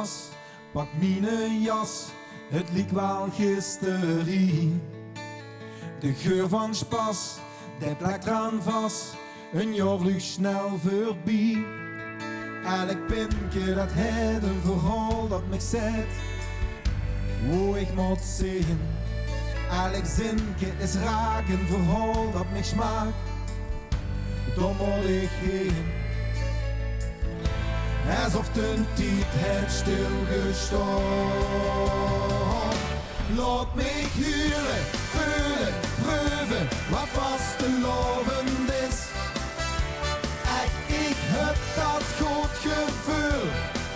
was, pak mine jas, het liek wel gisterie. De geur van spas, die plakt eraan vast, een jaar vlug snel voorbij. Elk pintje dat heeft een verhaal dat me zet, hoe ik moet zeggen. Elk zinnetje is raak, een verhaal dat me smaakt, dan moet ik heen. Alsof de tijd het stilgestaan. Laat mij huren, voelen, proeven wat vasteloven is. Echt, ik heb dat goed gevoel,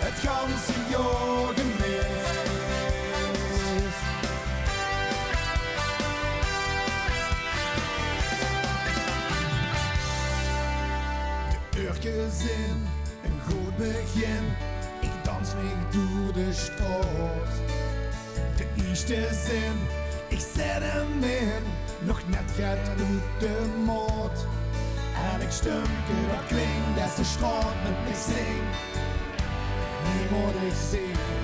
het ganse jaar gemist. De uurtjes in een goed begin, ik dans me door de straat. De eerste zin, ik zet hem in, nog net gaat uit de maat. Elk stumke dat klinkt, dat de straat met me zingt. Hier moet ik zingen,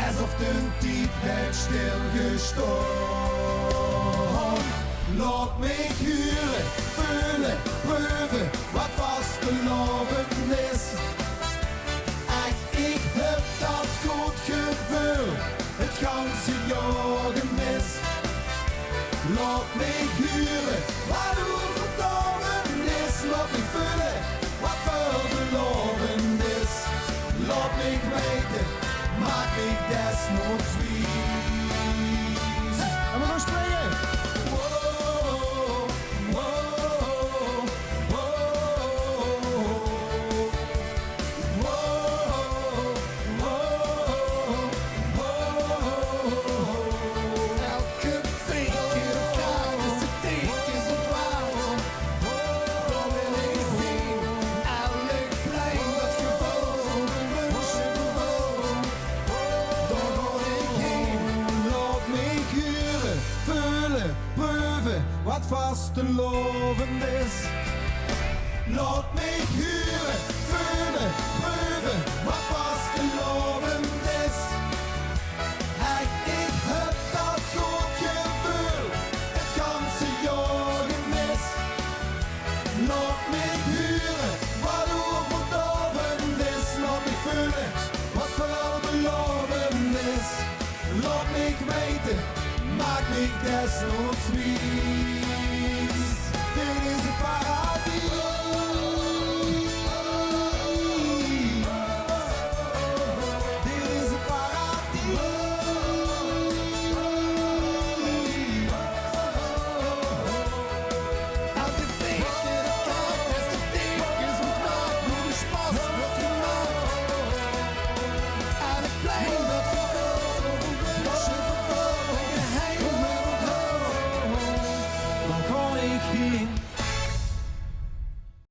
alsof de tijd werd stilgestaan. Laat mij huren, voelen, proeven wat vasteloven is. Echt, ik heb dat goed gevoel, het ganse jaar gemist. Laat mij huren, wat overdoven is. Laat mij voelen, wat verloren is. Laat mij weten, maak mij desnoods wijs. En we gaan springen! Wat vasteloven is. Laat mij huren, voelen, proeven wat vasteloven is. Echt, ik heb dat goed gevoel, het ganse jaar gemist. Laat mij huren, wat overdoven is. Laat mij voelen, wat veelbeloven is. Laat mij weten, maak mij desnoods wie.